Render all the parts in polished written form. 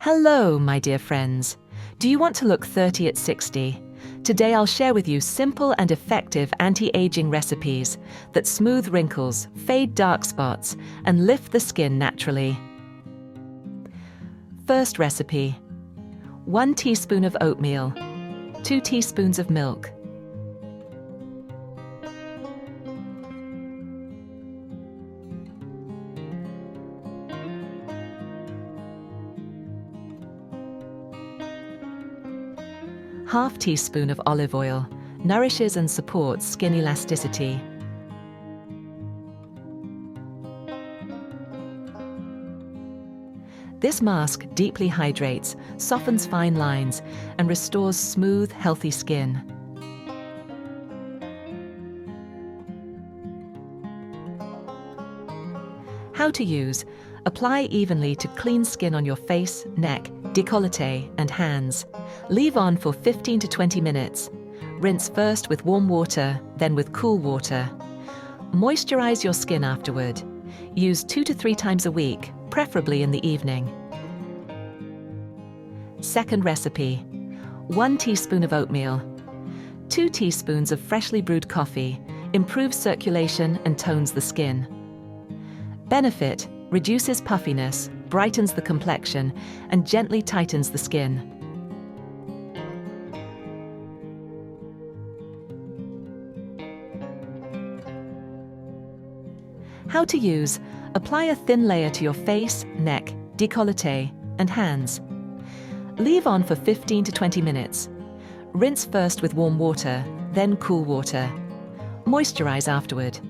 Hello, my dear friends. Do you want to look 30 at 60? Today I'll share with you simple and effective anti-aging recipes that smooth wrinkles, fade dark spots, and lift the skin naturally. First recipe: 1 teaspoon of oatmeal, 2 teaspoons of milk, ½ teaspoon of olive oil, nourishes and supports skin elasticity. This mask deeply hydrates, softens fine lines, and restores smooth, healthy skin. How to use: apply evenly to clean skin on your face, neck, décolleté, and hands. Leave on for 15 to 20 minutes. Rinse first with warm water, then with cool water. Moisturize your skin afterward. Use 2 to 3 times a week, preferably in the evening. Second recipe: 1 teaspoon of oatmeal, 2 teaspoons of freshly brewed coffee, improves circulation and tones the skin. Benefit: reduces puffiness, brightens the complexion, and gently tightens the skin. How to use: apply a thin layer to your face, neck, décolleté, and hands. Leave on for 15 to 20 minutes. Rinse first with warm water, then cool water. Moisturize afterward.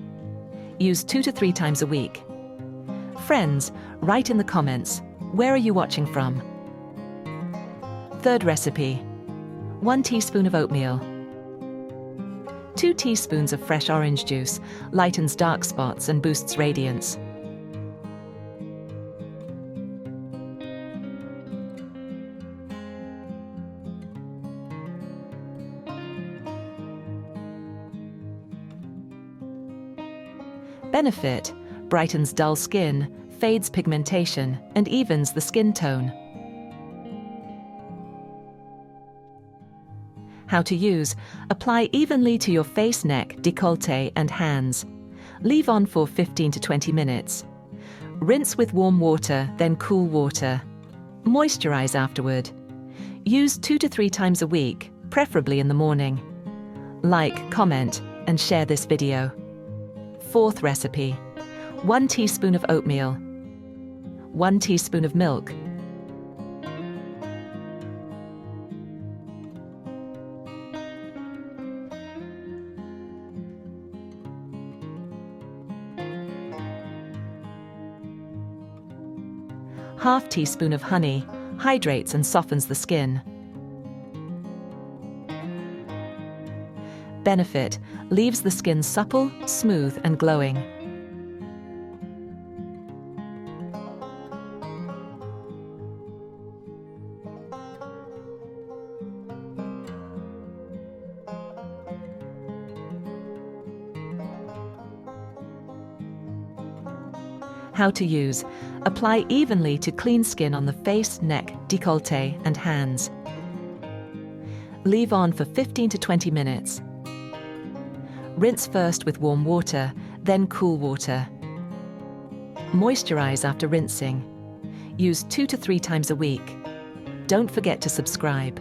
Use 2 to 3 times a week. Friends, write in the comments, where are you watching from? Third recipe: 1 teaspoon of oatmeal, 2 teaspoons of fresh orange juice, lightens dark spots and boosts radiance. Benefit: brightens dull skin, fades pigmentation, and evens the skin tone. How to use: apply evenly to your face, neck, décolleté, and hands. Leave on for 15 to 20 minutes. Rinse with warm water, then cool water. Moisturize afterward. Use 2 to 3 times a week, preferably in the morning. Like, comment, and share this video. Fourth recipe: 1 teaspoon of oatmeal, 1 teaspoon of milk, ½ teaspoon of honey, hydrates and softens the skin. Benefit: leaves the skin supple, smooth, and glowing. How to use: apply evenly to clean skin on the face, neck, décolleté, and hands. Leave on for 15 to 20 minutes. Rinse first with warm water, then cool water. Moisturize after rinsing. Use 2 to 3 times a week. Don't forget to subscribe.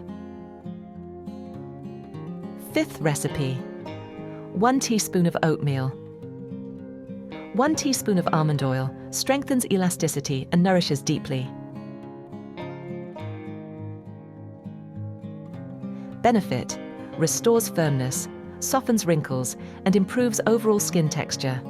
Fifth recipe: 1 teaspoon of oatmeal, 1 teaspoon of almond oil, strengthens elasticity and nourishes deeply. Benefit: restores firmness, softens wrinkles, and improves overall skin texture.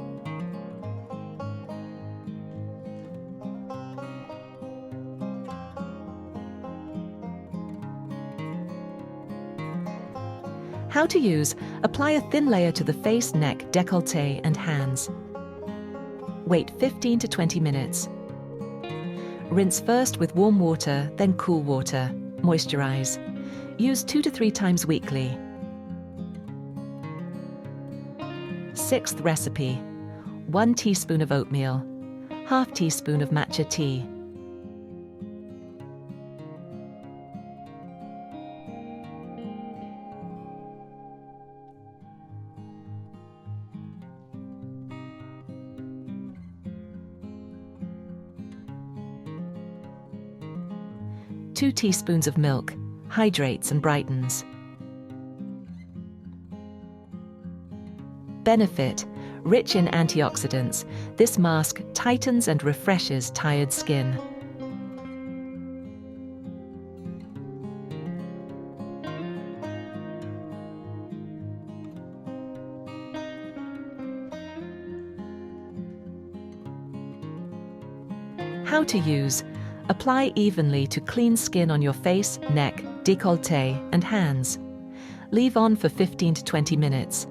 How to use: apply a thin layer to the face, neck, décolleté, and hands. Wait 15 to 20 minutes. Rinse first with warm water, then cool water. Moisturize. Use 2 to 3 times weekly. Sixth recipe: 1 teaspoon of oatmeal, ½ teaspoon of matcha tea, 2 teaspoons of milk, hydrates and brightens. Benefit: rich in antioxidants, this mask tightens and refreshes tired skin. How to use: apply evenly to clean skin on your face, neck, décolleté, and hands. Leave on for 15 to 20 minutes.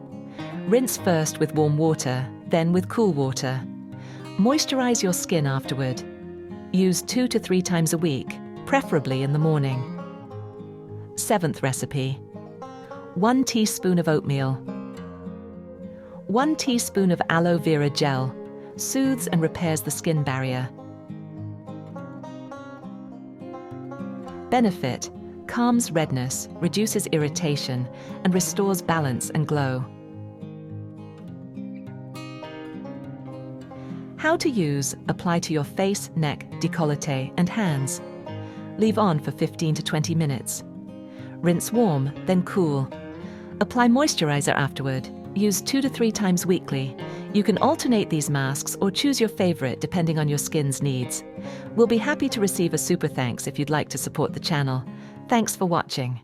Rinse first with warm water, then with cool water. Moisturize your skin afterward. Use 2 to 3 times a week, preferably in the morning. 7th recipe: 1 teaspoon of oatmeal. 1 teaspoon of aloe vera gel soothes and repairs the skin barrier. Benefit: calms redness, reduces irritation, and restores balance and glow. How to use: apply to your face, neck, décolleté, and hands. Leave on for 15 to 20 minutes. Rinse warm, then cool. Apply moisturizer afterward. Use 2 to 3 times weekly. You can alternate these masks or choose your favorite depending on your skin's needs. We'll be happy to receive a super thanks if you'd like to support the channel. Thanks for watching.